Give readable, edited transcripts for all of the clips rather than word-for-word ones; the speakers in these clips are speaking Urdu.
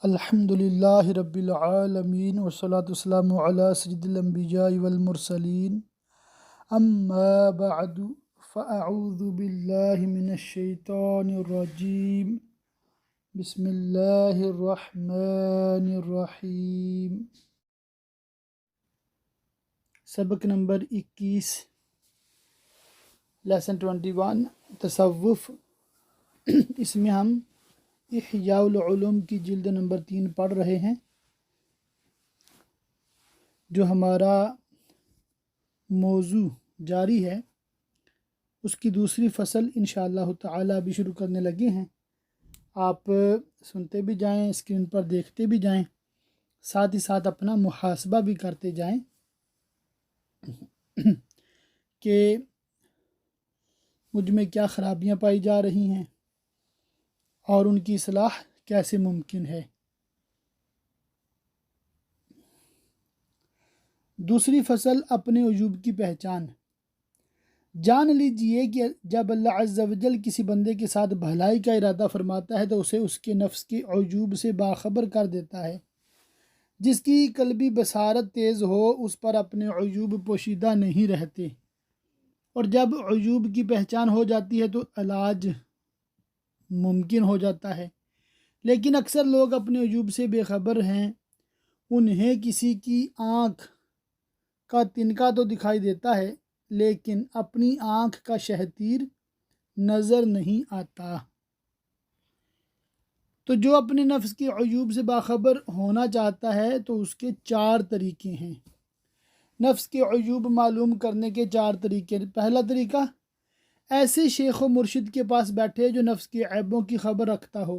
الحمد للہ رب العالمین والصلاة والسلام علی سید الانبیاء والمرسلین اما بعد فاعوذ باللہ من الشیطان الرجیم بسم اللہ الرحمن الرحیم۔ سبق نمبر 21، لیسن 21 تصوف۔ اس میں ہم احیاء العلوم کی جلد نمبر 3 پڑھ رہے ہیں، جو ہمارا موضوع جاری ہے۔ اس کی دوسری فصل انشاءاللہ تعالی بھی شروع کرنے لگے ہیں۔ آپ سنتے بھی جائیں، اسکرین پر دیکھتے بھی جائیں، ساتھ ہی ساتھ اپنا محاسبہ بھی کرتے جائیں کہ مجھ میں کیا خرابیاں پائی جا رہی ہیں اور ان کی اصلاح کیسے ممکن ہے۔ دوسری فصل، اپنے عیوب کی پہچان۔ جان لیجئے کہ جب اللہ عز و جل کسی بندے کے ساتھ بھلائی کا ارادہ فرماتا ہے تو اسے اس کے نفس کے عیوب سے باخبر کر دیتا ہے۔ جس کی قلبی بصارت تیز ہو اس پر اپنے عیوب پوشیدہ نہیں رہتے، اور جب عیوب کی پہچان ہو جاتی ہے تو علاج ممکن ہو جاتا ہے۔ لیکن اکثر لوگ اپنے عیوب سے بے خبر ہیں۔ انہیں کسی کی آنکھ کا تنکا تو دکھائی دیتا ہے، لیکن اپنی آنکھ کا شہتیر نظر نہیں آتا۔ تو جو اپنے نفس کے عیوب سے باخبر ہونا چاہتا ہے تو اس کے 4 طریقے ہیں۔ نفس کے عیوب معلوم کرنے کے 4 طریقے۔ پہلا طریقہ، ایسے شیخ و مرشد کے پاس بیٹھے جو نفس کے عیبوں کی خبر رکھتا ہو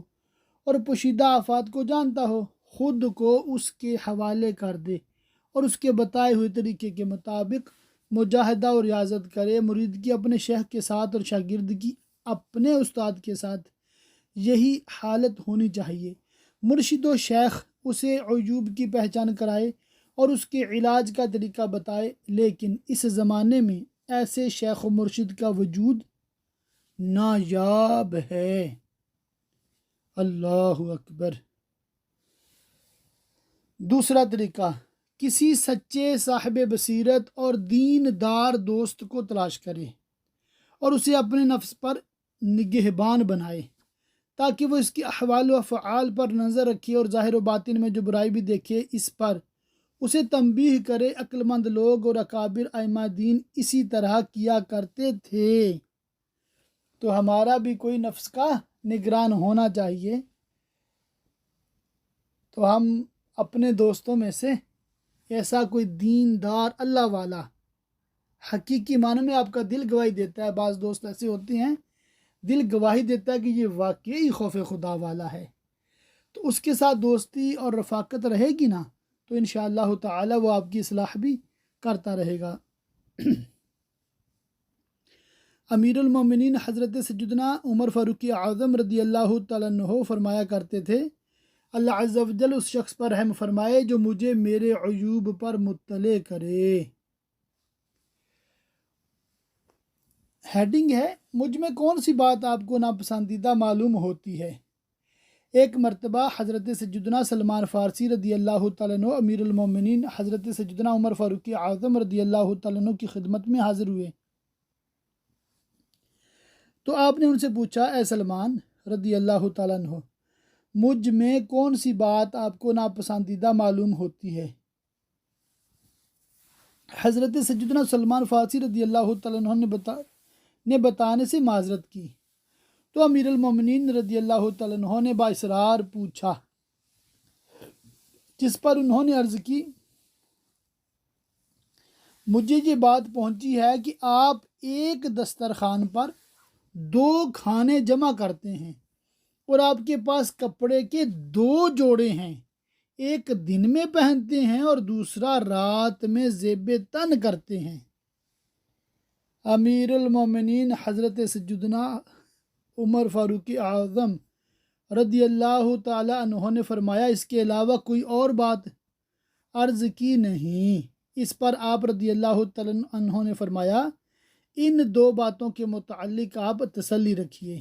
اور پوشیدہ آفات کو جانتا ہو، خود کو اس کے حوالے کر دے اور اس کے بتائے ہوئے طریقے کے مطابق مجاہدہ اور ریاضت کرے۔ مرید کی اپنے شیخ کے ساتھ اور شاگرد کی اپنے استاد کے ساتھ یہی حالت ہونی چاہیے۔ مرشد و شیخ اسے عیوب کی پہچان کرائے اور اس کے علاج کا طریقہ بتائے، لیکن اس زمانے میں ایسے شیخ و مرشد کا وجود نایاب ہے۔ اللہ اکبر۔ دوسرا طریقہ، کسی سچے صاحب بصیرت اور دین دار دوست کو تلاش کرے اور اسے اپنے نفس پر نگہبان بنائے، تاکہ وہ اس کے احوال و افعال پر نظر رکھے اور ظاہر و باطن میں جو برائی بھی دیکھے اس پر اسے تنبیہ کرے۔ عقل مند لوگ اور اکابر ائمہ دین اسی طرح کیا کرتے تھے۔ تو ہمارا بھی کوئی نفس کا نگران ہونا چاہیے۔ تو ہم اپنے دوستوں میں سے ایسا کوئی دیندار اللہ والا، حقیقی معنی میں آپ کا دل گواہی دیتا ہے، بعض دوست ایسے ہوتے ہیں دل گواہی دیتا ہے کہ یہ واقعی خوف خدا والا ہے، تو اس کے ساتھ دوستی اور رفاقت رہے گی نا تو انشاءاللہ تعالی وہ آپ کی اصلاح بھی کرتا رہے گا۔ امیر المومنین حضرت سیدنا عمر فاروق اعظم رضی اللہ تعالیٰ عنہ فرمایا کرتے تھے، اللہ عز و جل اس شخص پر رحم فرمائے جو مجھے میرے عیوب پر مطلع کرے۔ ہیڈنگ ہے، مجھ میں کون سی بات آپ کو ناپسندیدہ معلوم ہوتی ہے؟ ایک مرتبہ حضرت سیدنا سلمان فارسی رضی اللہ تعالیٰ عنہ امیر المومنین حضرت سیدنا عمر فاروق اعظم رضی اللہ تعالیٰ عنہ کی خدمت میں حاضر ہوئے، تو آپ نے ان سے پوچھا، اے سلمان رضی اللہ تعالیٰ عنہ، مجھ میں کون سی بات آپ کو ناپسندیدہ معلوم ہوتی ہے؟ حضرت سیدنا سلمان فارسی رضی اللہ تعالیٰ عنہ نے بتانے سے معذرت کی، تو امیر المومنین رضی اللہ تعالیٰ عنہ نے بااصرار پوچھا، جس پر انہوں نے عرض کی، مجھے یہ بات پہنچی ہے کہ آپ ایک دسترخوان پر 2 کھانے جمع کرتے ہیں اور آپ کے پاس کپڑے کے 2 جوڑے ہیں، ایک دن میں پہنتے ہیں اور دوسرا رات میں زیب تن کرتے ہیں۔ امیر المومنین حضرت سیدنا عمر فاروق اعظم رضی اللہ تعالی عنہ نے فرمایا، اس کے علاوہ کوئی اور بات عرض کی نہیں۔ اس پر آپ رضی اللہ تعالی عنہ نے فرمایا، ان 2 باتوں کے متعلق آپ تسلی رکھیے۔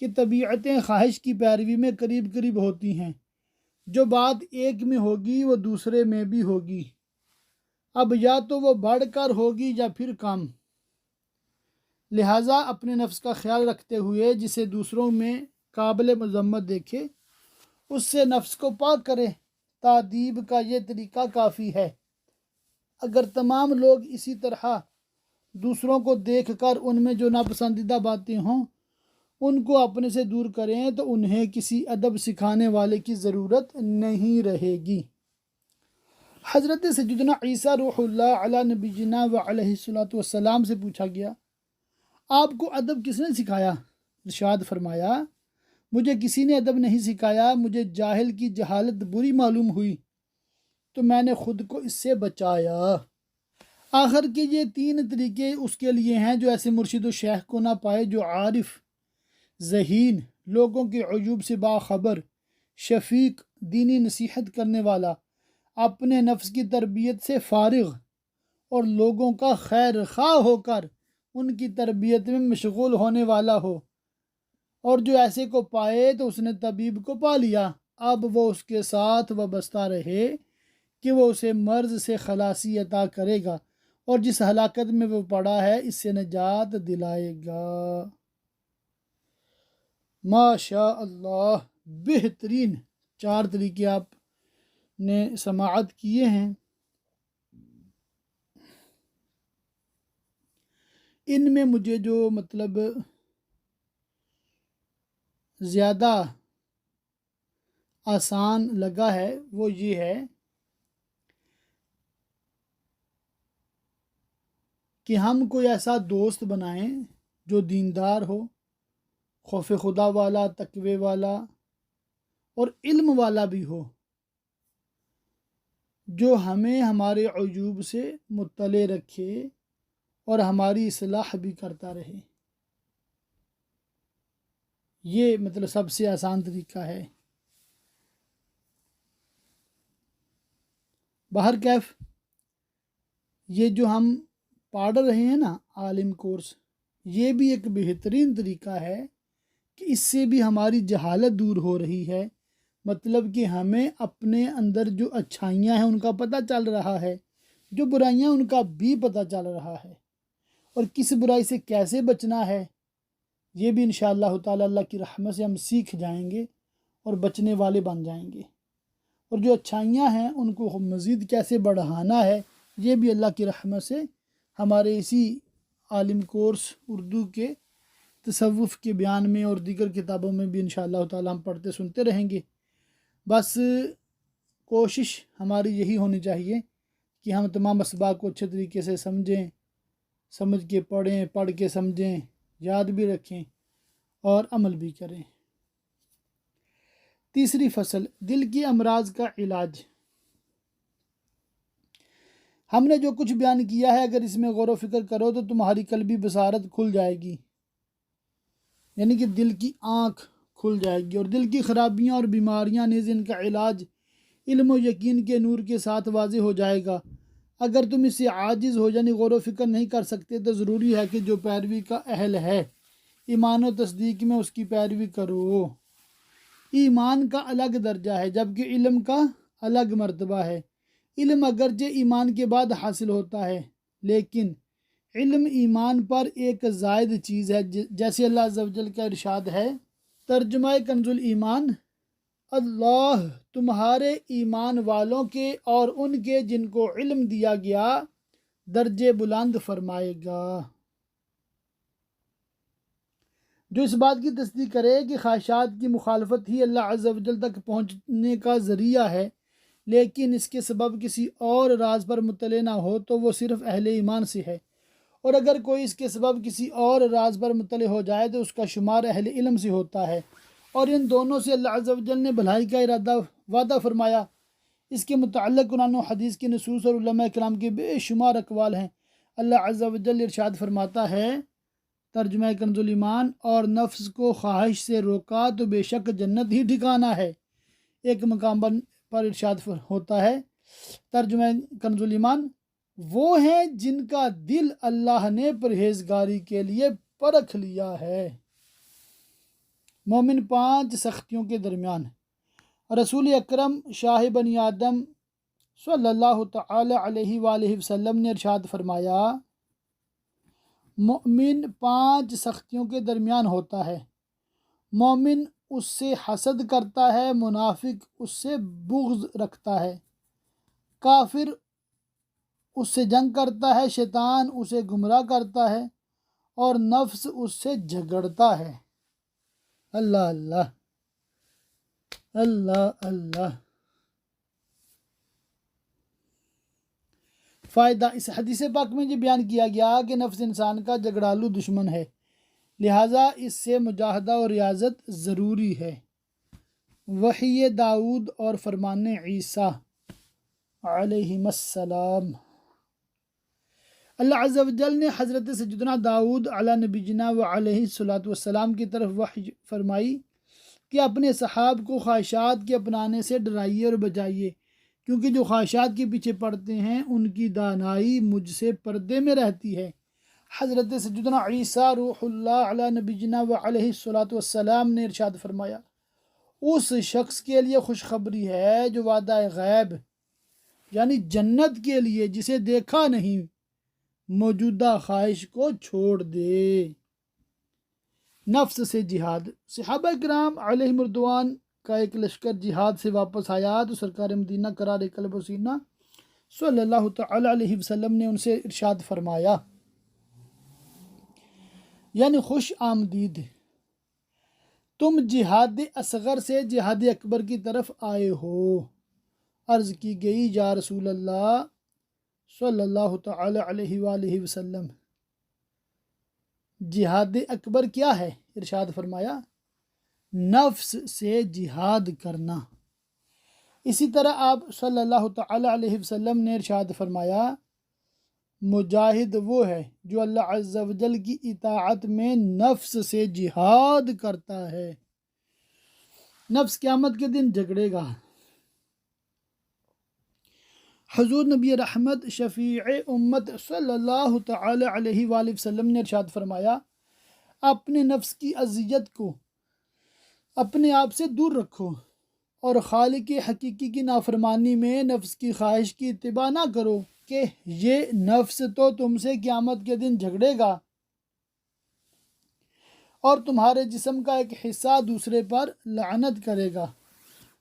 کہ طبیعتیں خواہش کی پیروی میں قریب قریب ہوتی ہیں، جو بات ایک میں ہوگی وہ دوسرے میں بھی ہوگی، اب یا تو وہ بڑھ کر ہوگی یا پھر کم۔ لہٰذا اپنے نفس کا خیال رکھتے ہوئے جسے دوسروں میں قابل مذمت دیکھے اس سے نفس کو پاک کرے۔ تادیب کا یہ طریقہ کافی ہے۔ اگر تمام لوگ اسی طرح دوسروں کو دیکھ کر ان میں جو ناپسندیدہ باتیں ہوں ان کو اپنے سے دور کریں تو انہیں کسی ادب سکھانے والے کی ضرورت نہیں رہے گی۔ حضرت سیدنا عیسیٰ روح اللہ علی نبینا و علیہ الصلوۃ والسلام سے پوچھا گیا، آپ کو ادب کس نے سکھایا؟ ارشاد فرمایا، مجھے کسی نے ادب نہیں سکھایا، مجھے جاہل کی جہالت بری معلوم ہوئی تو میں نے خود کو اس سے بچایا۔ آخر کے یہ 3 طریقے اس کے لیے ہیں جو ایسے مرشد و شیخ کو نہ پائے جو عارف، ذہین، لوگوں کے عیوب سے باخبر، شفیق، دینی نصیحت کرنے والا، اپنے نفس کی تربیت سے فارغ اور لوگوں کا خیر خواہ ہو کر ان کی تربیت میں مشغول ہونے والا ہو، اور جو ایسے کو پائے تو اس نے طبیب کو پا لیا، اب وہ اس کے ساتھ وابستہ رہے کہ وہ اسے مرض سے خلاصی عطا کرے گا اور جس ہلاکت میں وہ پڑا ہے اس سے نجات دلائے گا۔ ماشاء اللہ، بہترین 4 طریقے آپ نے سماعت کیے ہیں۔ ان میں مجھے جو مطلب زیادہ آسان لگا ہے وہ یہ ہے کہ ہم کوئی ایسا دوست بنائیں جو دیندار ہو، خوف خدا والا، تقوی والا اور علم والا بھی ہو، جو ہمیں ہمارے عیوب سے مطلع رکھے اور ہماری اصلاح بھی کرتا رہے۔ یہ مطلب سب سے آسان طریقہ ہے۔ بہرکیف یہ جو ہم پڑھ رہے ہیں نا عالم کورس، یہ بھی ایک بہترین طریقہ ہے کہ اس سے بھی ہماری جہالت دور ہو رہی ہے، مطلب کہ ہمیں اپنے اندر جو اچھائیاں ہیں ان کا پتہ چل رہا ہے، جو برائیاں ان کا بھی پتہ چل رہا ہے، اور کس برائی سے کیسے بچنا ہے یہ بھی انشاءاللہ تعالی اللہ کی رحمت سے ہم سیکھ جائیں گے اور بچنے والے بن جائیں گے، اور جو اچھائیاں ہیں ان کو مزید کیسے بڑھانا ہے یہ بھی اللہ کی رحمت سے ہمارے اسی عالم کورس اردو کے تصوف کے بیان میں اور دیگر کتابوں میں بھی انشاءاللہ تعالی ہم پڑھتے سنتے رہیں گے۔ بس کوشش ہماری یہی ہونی چاہیے کہ ہم تمام اسباق کو اچھے طریقے سے سمجھیں، سمجھ کے پڑھیں، پڑھ کے سمجھیں، یاد بھی رکھیں اور عمل بھی کریں۔ تیسری فصل، دل کی امراض کا علاج۔ ہم نے جو کچھ بیان کیا ہے اگر اس میں غور و فکر کرو تو تمہاری قلبی بصارت کھل جائے گی، یعنی کہ دل کی آنکھ کھل جائے گی، اور دل کی خرابیاں اور بیماریاں نیز ان کا علاج علم و یقین کے نور کے ساتھ واضح ہو جائے گا۔ اگر تم اس سے عاجز ہو یعنی غور و فکر نہیں کر سکتے تو ضروری ہے کہ جو پیروی کا اہل ہے ایمان و تصدیق میں اس کی پیروی کرو۔ ایمان کا الگ درجہ ہے جبکہ علم کا الگ مرتبہ ہے۔ علم اگرچہ ایمان کے بعد حاصل ہوتا ہے لیکن علم ایمان پر ایک زائد چیز ہے، جیسے اللہ عز و جل کا ارشاد ہے، ترجمہ کنز الایمان، اللہ تمہارے ایمان والوں کے اور ان کے جن کو علم دیا گیا درجے بلند فرمائے گا۔ جو اس بات کی تصدیق کرے کہ خواہشات کی مخالفت ہی اللہ عز و جل تک پہنچنے کا ذریعہ ہے لیکن اس کے سبب کسی اور راز پر مطلع نہ ہو تو وہ صرف اہل ایمان سے ہے، اور اگر کوئی اس کے سبب کسی اور راز پر مطلع ہو جائے تو اس کا شمار اہل علم سے ہوتا ہے، اور ان دونوں سے اللہ عز و جل نے بھلائی کا وعدہ فرمایا۔ اس کے متعلق قرآن و حدیث کی نصوص اور علماء کرام کے بے شمار اقوال ہیں۔ اللہ عز و جل ارشاد فرماتا ہے، ترجمہ کنز الایمان، اور نفس کو خواہش سے روکا تو بے شک جنت ہی ٹھکانہ ہے۔ ایک مقام پر ارشاد ہوتا ہے، ترجمہ کنز الایمان، وہ ہیں جن کا دل اللہ نے پرہیزگاری کے لیے پرکھ لیا ہے۔ مومن 5 سختیوں کے درمیان۔ رسول اکرم شاہ بنی آدم صلی اللہ تعالی علیہ وآلہ وسلم نے ارشاد فرمایا، مومن 5 سختیوں کے درمیان ہوتا ہے۔ مومن اس سے حسد کرتا ہے، منافق اس سے بغض رکھتا ہے، کافر اس سے جنگ کرتا ہے، شیطان اسے گمراہ کرتا ہے، اور نفس اس سے جھگڑتا ہے۔ اللہ اللہ اللہ اللہ۔ فائدہ، اس حدیث پاک میں یہ بیان کیا گیا کہ نفس انسان کا جھگڑالو دشمن ہے، لہٰذا اس سے مجاہدہ اور ریاضت ضروری ہے۔ وحی داؤد اور فرمان عیسیٰ علیہم السلام۔ اللہ عز و جل نے حضرت سیدنا داؤد علی نبینا و علیہ الصلوۃ والسلام کی طرف وحی فرمائی کہ اپنے صحاب کو خواہشات کے اپنانے سے ڈرائیے اور بچائیے، کیونکہ جو خواہشات کے پیچھے پڑتے ہیں ان کی دانائی مجھ سے پردے میں رہتی ہے۔ حضرت سیدنا عیسیٰ روح اللہ علی نبینا و علیہ الصلوۃ والسلام نے ارشاد فرمایا، اس شخص کے لیے خوشخبری ہے جو وعدہ غیب یعنی جنت کے لیے جسے دیکھا نہیں موجودہ خواہش کو چھوڑ دے۔ نفس سے جہاد۔ صحابہ کرام علیہم رضوان کا ایک لشکر جہاد سے واپس آیا تو سرکار مدینہ قرار قلب و سینہ صلی اللہ تعالی علیہ وسلم نے ان سے ارشاد فرمایا، یعنی خوش آمدید، تم جہاد اصغر سے جہاد اکبر کی طرف آئے ہو۔ عرض کی گئی، یا رسول اللہ صلی اللہ تعالی علیہ وآلہ وسلم، جہاد اکبر کیا ہے؟ ارشاد فرمایا، نفس سے جہاد کرنا۔ اسی طرح آپ صلی اللہ تعالی علیہ وسلم نے ارشاد فرمایا، مجاہد وہ ہے جو اللہ عز و جل کی اطاعت میں نفس سے جہاد کرتا ہے۔ نفس قیامت کے دن جھگڑے گا۔ حضور نبی رحمت شفیع امت صلی اللہ تعالی علیہ وآلہ وسلم نے ارشاد فرمایا، اپنے نفس کی اذیت کو اپنے آپ سے دور رکھو اور خالق حقیقی کی نافرمانی میں نفس کی خواہش کی اتباع نہ کرو، کہ یہ نفس تو تم سے قیامت کے دن جھگڑے گا اور تمہارے جسم کا ایک حصہ دوسرے پر لعنت کرے گا،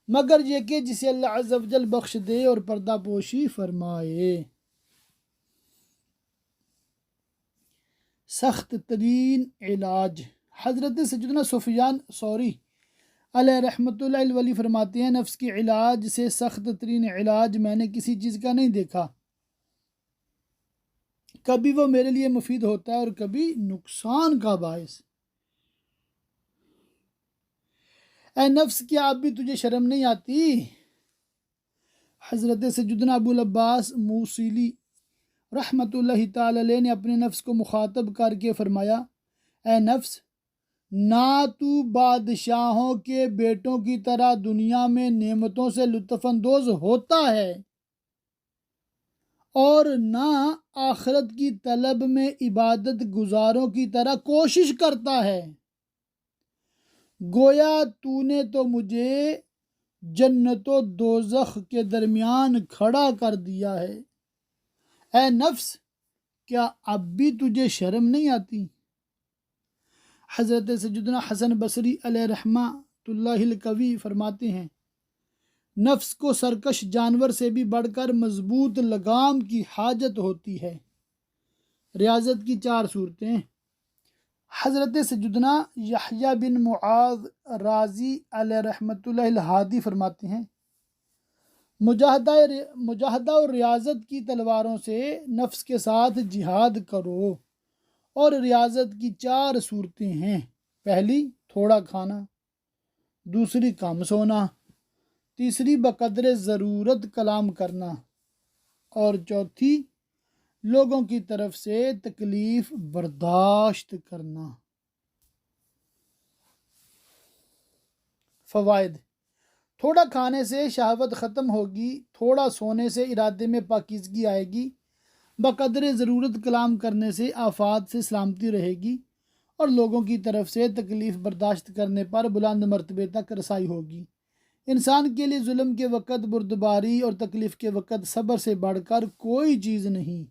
مگر یہ کہ جسے اللہ عز و جل بخش دے اور پردہ پوشی فرمائے۔ سخت ترین علاج۔ حضرت سیدنا سفیان ثوری علیہ رحمۃ اللہ علیہ فرماتے ہیں، نفس کے علاج سے سخت ترین علاج میں نے کسی چیز کا نہیں دیکھا، کبھی وہ میرے لیے مفید ہوتا ہے اور کبھی نقصان کا باعث۔ اے نفس، کیا اب بھی تجھے شرم نہیں آتی؟ حضرت سیدنا ابو العباس موصلی رحمۃ اللہ تعالی علیہ نے اپنے نفس کو مخاطب کر کے فرمایا، اے نفس، نہ تو بادشاہوں کے بیٹوں کی طرح دنیا میں نعمتوں سے لطف اندوز ہوتا ہے اور نہ آخرت کی طلب میں عبادت گزاروں کی طرح کوشش کرتا ہے، گویا تو نے تو مجھے جنت و دوزخ کے درمیان کھڑا کر دیا ہے۔ اے نفس، کیا اب بھی تجھے شرم نہیں آتی؟ حضرت سیدنا حسن بصری علیہ رحمۃ اللہ القوی فرماتے ہیں، نفس کو سرکش جانور سے بھی بڑھ کر مضبوط لگام کی حاجت ہوتی ہے۔ ریاضت کی 4 صورتیں۔ حضرت سیدنا یحییٰ بن معاذ رازی علیہ رحمۃ اللہ الہادی فرماتے ہیں، مجاہدہ اور ریاضت کی تلواروں سے نفس کے ساتھ جہاد کرو، اور ریاضت کی 4 صورتیں ہیں۔ پہلی، تھوڑا کھانا، دوسری، کم سونا، تیسری، بقدر ضرورت کلام کرنا، اور چوتھی، لوگوں کی طرف سے تکلیف برداشت کرنا۔ فوائد۔ تھوڑا کھانے سے شہوت ختم ہوگی، تھوڑا سونے سے ارادے میں پاکیزگی آئے گی، بقدر ضرورت کلام کرنے سے آفات سے سلامتی رہے گی، اور لوگوں کی طرف سے تکلیف برداشت کرنے پر بلند مرتبے تک رسائی ہوگی۔ انسان کے لیے ظلم کے وقت بردباری اور تکلیف کے وقت صبر سے بڑھ کر کوئی چیز نہیں۔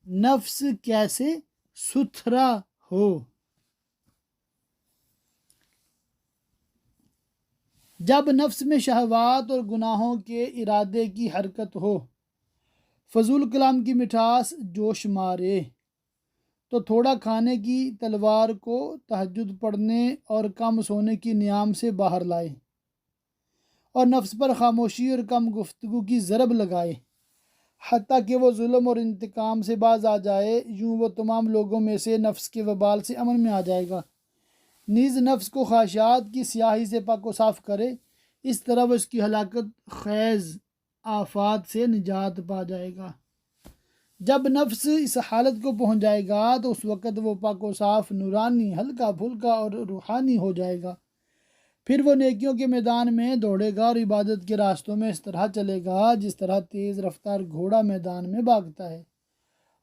نفس کیسے ستھرا ہو؟ جب نفس میں شہوات اور گناہوں کے ارادے کی حرکت ہو، فضول کلام کی مٹھاس جوش مارے، تو تھوڑا کھانے کی تلوار کو تہجد پڑھنے اور کم سونے کی نیام سے باہر لائے، اور نفس پر خاموشی اور کم گفتگو کی ضرب لگائے، حتیٰ کہ وہ ظلم اور انتقام سے باز آ جائے۔ یوں وہ تمام لوگوں میں سے نفس کے وبال سے امن میں آ جائے گا۔ نیز نفس کو خواہشات کی سیاہی سے پاک و صاف کرے، اس طرح وہ اس کی ہلاکت خیز آفات سے نجات پا جائے گا۔ جب نفس اس حالت کو پہنچ جائے گا تو اس وقت وہ پاک و صاف، نورانی، ہلکا پھلکا اور روحانی ہو جائے گا۔ پھر وہ نیکیوں کے میدان میں دوڑے گا اور عبادت کے راستوں میں اس طرح چلے گا جس طرح تیز رفتار گھوڑا میدان میں بھاگتا ہے،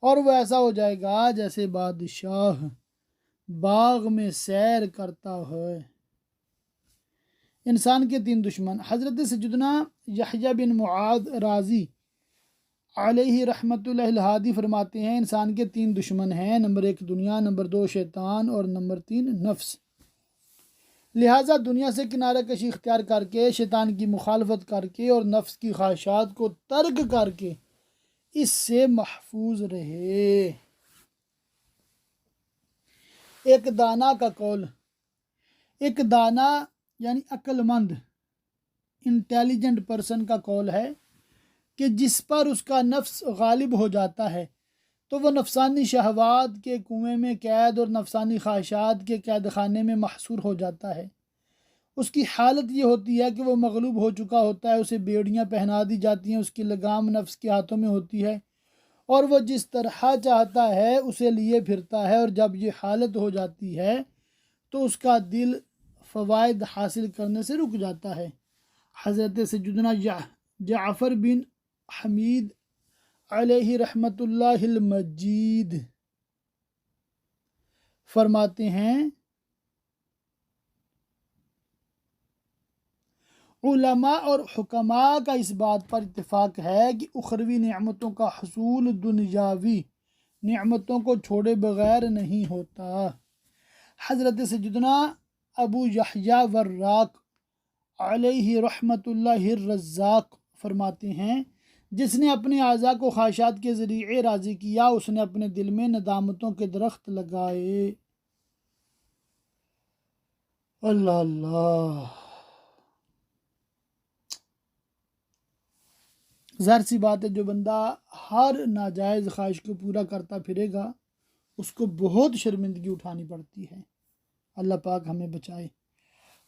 اور وہ ایسا ہو جائے گا جیسے بادشاہ باغ میں سیر کرتا ہے۔ انسان کے 3 دشمن۔ حضرت سیدنا یحییٰ بن معاذ رازی علیہ رحمۃ اللہ الہادی فرماتے ہیں انسان کے 3 دشمن ہیں، نمبر 1 دنیا، نمبر 2 شیطان، اور نمبر 3 نفس۔ لہٰذا دنیا سے کنارہ کشی اختیار کر کے، شیطان کی مخالفت کر کے اور نفس کی خواہشات کو ترک کر کے اس سے محفوظ رہے۔ ایک دانا کا قول۔ ایک دانا یعنی عقل مند، انٹیلیجنٹ پرسن کا قول ہے کہ جس پر اس کا نفس غالب ہو جاتا ہے تو وہ نفسانی شہوات کے کنویں میں قید اور نفسانی خواہشات کے قید خانے میں محصور ہو جاتا ہے۔ اس کی حالت یہ ہوتی ہے کہ وہ مغلوب ہو چکا ہوتا ہے، اسے بیڑیاں پہنا دی جاتی ہیں، اس کی لگام نفس کے ہاتھوں میں ہوتی ہے اور وہ جس طرح چاہتا ہے اسے لیے پھرتا ہے، اور جب یہ حالت ہو جاتی ہے تو اس کا دل فوائد حاصل کرنے سے رک جاتا ہے۔ حضرت سیدنا جعفر بن حمید علیہ رحمۃ اللہ المجید فرماتے ہیں علماء اور حکماء کا اس بات پر اتفاق ہے کہ اخروی نعمتوں کا حصول دنیاوی نعمتوں کو چھوڑے بغیر نہیں ہوتا۔ حضرت سیدنا ابو یحییٰ وراق علیہ رحمۃ اللہ الرزاق فرماتے ہیں جس نے اپنے اعضاء کو خواہشات کے ذریعے راضی کیا، اس نے اپنے دل میں ندامتوں کے درخت لگائے۔ اللہ اللہ۔ ظاہر سی بات ہے جو بندہ ہر ناجائز خواہش کو پورا کرتا پھرے گا اس کو بہت شرمندگی اٹھانی پڑتی ہے۔ اللہ پاک ہمیں بچائے۔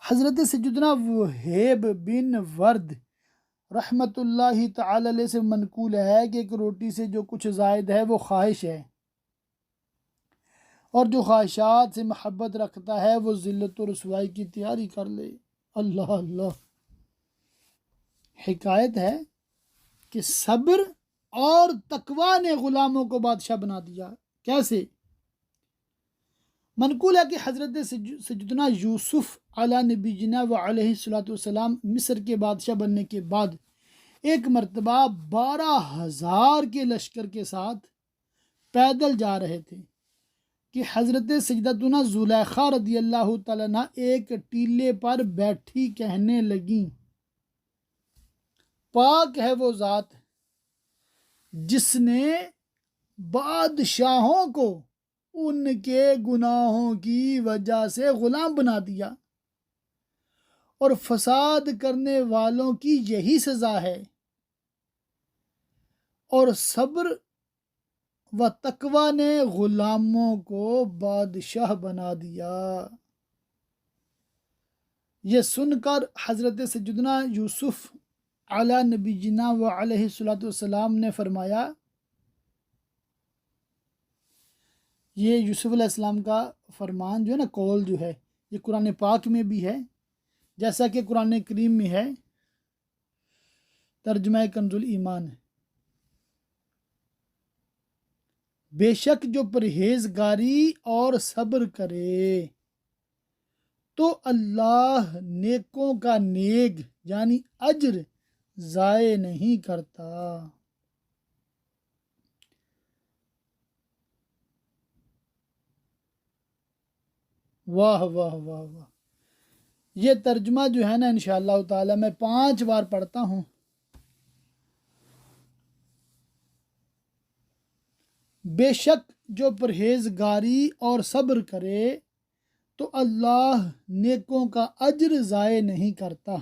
حضرت سیدنا وہیب بن ورد رحمۃ اللہ تعالی علیہ سے منقول ہے کہ ایک روٹی سے جو کچھ زائد ہے وہ خواہش ہے، اور جو خواہشات سے محبت رکھتا ہے وہ ذلت و رسوائی کی تیاری کر لے۔ اللہ اللہ۔ حکایت ہے کہ صبر اور تقوی نے غلاموں کو بادشاہ بنا دیا۔ کیسے؟ منقول ہے کہ حضرت سیدنا یوسف علیہ نبینا و علیہ السلام مصر کے بادشاہ بننے کے بعد ایک مرتبہ 12,000 کے لشکر کے ساتھ پیدل جا رہے تھے کہ حضرت سیدتنا زلیخا رضی اللہ تعالیٰ عنہ ایک ٹیلے پر بیٹھی کہنے لگیں، پاک ہے وہ ذات جس نے بادشاہوں کو ان کے گناہوں کی وجہ سے غلام بنا دیا، اور فساد کرنے والوں کی یہی سزا ہے، اور صبر و تقوی نے غلاموں کو بادشاہ بنا دیا۔ یہ سن کر حضرت سیدنا یوسف علی نبینا و علیہ السلام نے فرمایا، یہ یوسف علیہ السلام کا فرمان جو ہے نا، قول جو ہے، یہ قرآن پاک میں بھی ہے، جیسا کہ قرآن کریم میں ہے، ترجمہ کنز الایمان ہے۔ بے شک جو پرہیزگاری اور صبر کرے تو اللہ نیکوں کا نیک یعنی اجر ضائع نہیں کرتا۔ واہ واہ واہ واہ، یہ ترجمہ جو ہے نا انشاءاللہ تعالی میں 5 بار پڑھتا ہوں۔ بے شک جو پرہیزگاری اور صبر کرے تو اللہ نیکوں کا اجر ضائع نہیں کرتا۔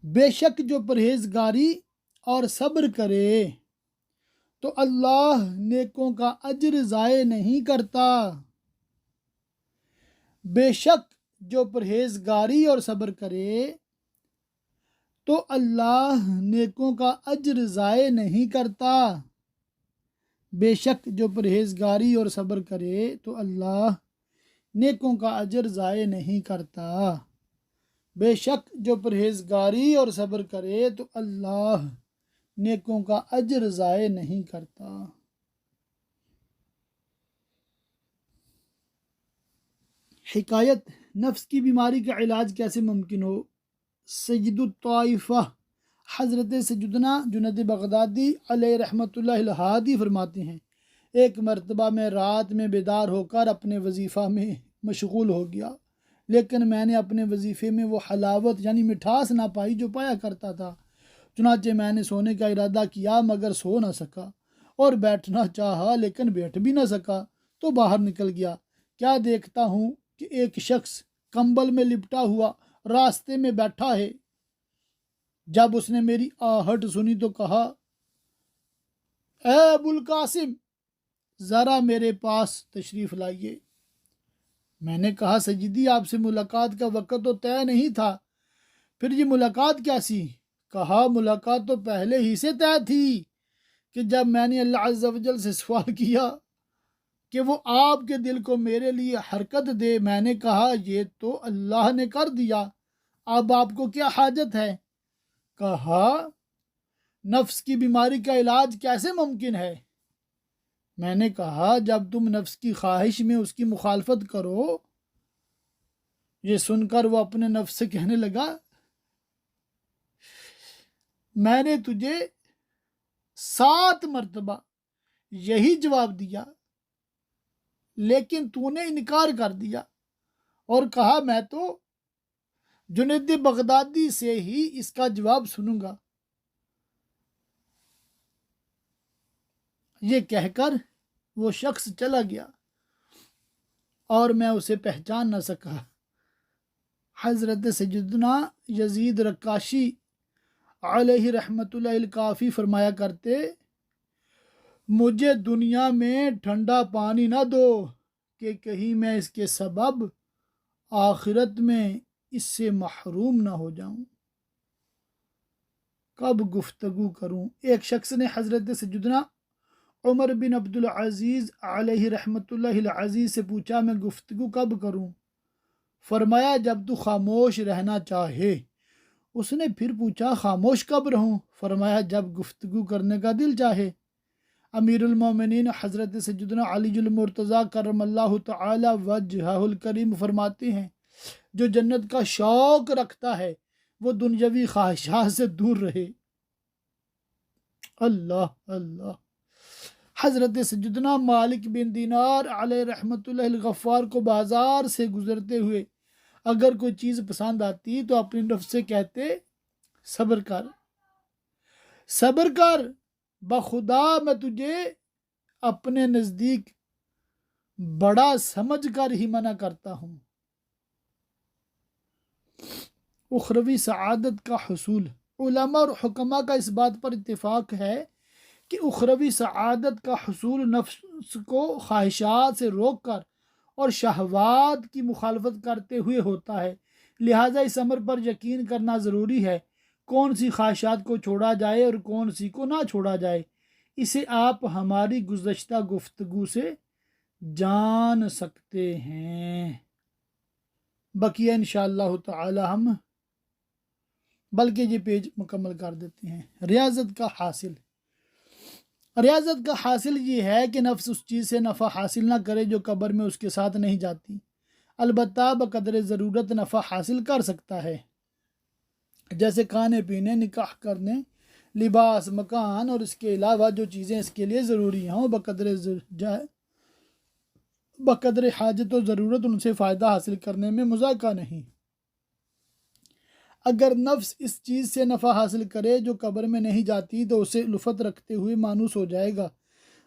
بے شک جو پرہیزگاری اور صبر کرے تو اللہ نیکوں کا اجر ضائع نہیں کرتا۔ بے شک جو پرہیزگاری اور صبر کرے تو اللہ نیکوں کا اجر ضائع نہیں کرتا۔ بے شک جو پرہیزگاری اور صبر کرے تو اللہ نیکوں کا اجر ضائع نہیں کرتا۔ بے شک جو پرہیزگاری اور صبر کرے تو اللہ نیکوں کا اجر ضائع نہیں کرتا۔ حکایت، نفس کی بیماری کا علاج کیسے ممکن ہو؟ سید الطائفہ حضرت سیدنا جنید بغدادی علیہ رحمۃ اللہ الہادی فرماتے ہیں، ایک مرتبہ میں رات میں بیدار ہو کر اپنے وظیفہ میں مشغول ہو گیا، لیکن میں نے اپنے وظیفے میں وہ حلاوت یعنی مٹھاس نہ پائی جو پایا کرتا تھا۔ چنانچہ میں نے سونے کا ارادہ کیا مگر سو نہ سکا، اور بیٹھنا چاہا لیکن بیٹھ بھی نہ سکا، تو باہر نکل گیا۔ کیا دیکھتا ہوں کہ ایک شخص کمبل میں لپٹا ہوا راستے میں بیٹھا ہے۔ جب اس نے میری آہٹ سنی تو کہا، اے ابو القاسم، ذرا میرے پاس تشریف لائیے۔ میں نے کہا، سیدی آپ سے ملاقات کا وقت تو طے نہیں تھا، پھر یہ ملاقات کیسی؟ کہا، ملاقات تو پہلے ہی سے طے تھی کہ جب میں نے اللہ عز و جل سے سوال کیا کہ وہ آپ کے دل کو میرے لیے حرکت دے، میں نے کہا یہ تو اللہ نے کر دیا، اب آپ کو کیا حاجت ہے؟ کہا، نفس کی بیماری کا علاج کیسے ممکن ہے؟ میں نے کہا، جب تم نفس کی خواہش میں اس کی مخالفت کرو۔ یہ سن کر وہ اپنے نفس سے کہنے لگا، میں نے تجھے 7 مرتبہ یہی جواب دیا لیکن تو نے انکار کر دیا اور کہا میں تو جنید بغدادی سے ہی اس کا جواب سنوں گا۔ یہ کہہ کر وہ شخص چلا گیا اور میں اسے پہچان نہ سکا۔ حضرت سیدنا یزید رکاشی علیہ رحمۃ اللہ الکافی فرمایا کرتے، مجھے دنیا میں ٹھنڈا پانی نہ دو کہ کہیں میں اس کے سبب آخرت میں اس سے محروم نہ ہو جاؤں۔ کب گفتگو کروں؟ ایک شخص نے حضرت سیدنا عمر بن عبد العزیز علیہ رحمۃ اللہ العزیز سے پوچھا، میں گفتگو کب کروں؟ فرمایا، جب تو خاموش رہنا چاہے۔ اس نے پھر پوچھا، خاموش کب رہوں؟ فرمایا، جب گفتگو کرنے کا دل چاہے۔ امیر المومنین حضرت سیدنا علی المرتضیٰ کرم اللہ تعالی وجہہ الکریم فرماتے ہیں، جو جنت کا شوق رکھتا ہے وہ دنیاوی خواہشات سے دور رہے۔ اللہ اللہ۔ حضرت سیدنا مالک بن دینار علیہ رحمۃ اللہ الغفار کو بازار سے گزرتے ہوئے اگر کوئی چیز پسند آتی تو اپنی نفس سے کہتے، صبر کر، صبر کر، بخدا میں تجھے اپنے نزدیک بڑا سمجھ کر ہی منع کرتا ہوں۔ اخروی سعادت کا حصول۔ علماء اور حکماء کا اس بات پر اتفاق ہے کہ اخروی سعادت کا حصول نفس کو خواہشات سے روک کر اور شہوات کی مخالفت کرتے ہوئے ہوتا ہے، لہٰذا اس امر پر یقین کرنا ضروری ہے، کون سی خواہشات کو چھوڑا جائے اور کون سی کو نہ چھوڑا جائے۔ اسے آپ ہماری گزشتہ گفتگو سے جان سکتے ہیں۔ بقیہ انشاءاللہ تعالی ہم بلکہ یہ پیج مکمل کر دیتے ہیں۔ ریاضت کا حاصل۔ ریاضت کا حاصل یہ ہے کہ نفس اس چیز سے نفع حاصل نہ کرے جو قبر میں اس کے ساتھ نہیں جاتی، البتہ بقدر ضرورت نفع حاصل کر سکتا ہے، جیسے کھانے پینے، نکاح کرنے، لباس، مکان اور اس کے علاوہ جو چیزیں اس کے لیے ضروری ہوں، بقدر حاجت و ضرورت ان سے فائدہ حاصل کرنے میں مذاکرہ نہیں۔ اگر نفس اس چیز سے نفع حاصل کرے جو قبر میں نہیں جاتی تو اسے لفت رکھتے ہوئے مانوس ہو جائے گا،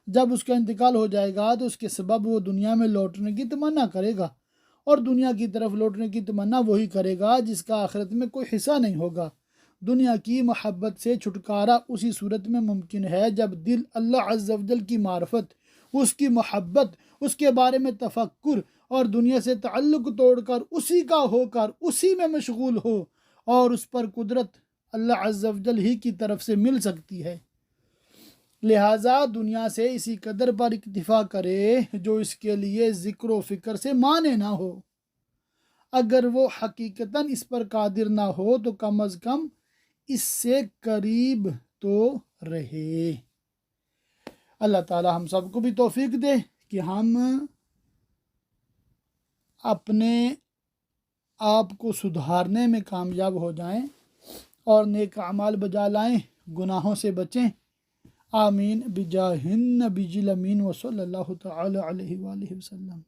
جب اس کا انتقال ہو جائے گا تو اس کے سبب وہ دنیا میں لوٹنے کی تمنا کرے گا، اور دنیا کی طرف لوٹنے کی تمنا وہی کرے گا جس کا آخرت میں کوئی حصہ نہیں ہوگا۔ دنیا کی محبت سے چھٹکارا اسی صورت میں ممکن ہے جب دل اللہ عز و جل کی معرفت، اس کی محبت، اس کے بارے میں تفکر اور دنیا سے تعلق توڑ کر اسی کا ہو کر اسی میں مشغول ہو، اور اس پر قدرت اللہ عز و جل ہی کی طرف سے مل سکتی ہے۔ لہٰذا دنیا سے اسی قدر پر اکتفا کرے جو اس کے لیے ذکر و فکر سے مانے نہ ہو۔ اگر وہ حقیقتاً اس پر قادر نہ ہو تو کم از کم اس سے قریب تو رہے۔ اللہ تعالی ہم سب کو بھی توفیق دے کہ ہم اپنے آپ کو سدھارنے میں کامیاب ہو جائیں اور نیک اعمال بجا لائیں، گناہوں سے بچیں۔ آمین بجاہ النبی الامین وصلی اللہ تعالی علیہ وآلہ وسلم۔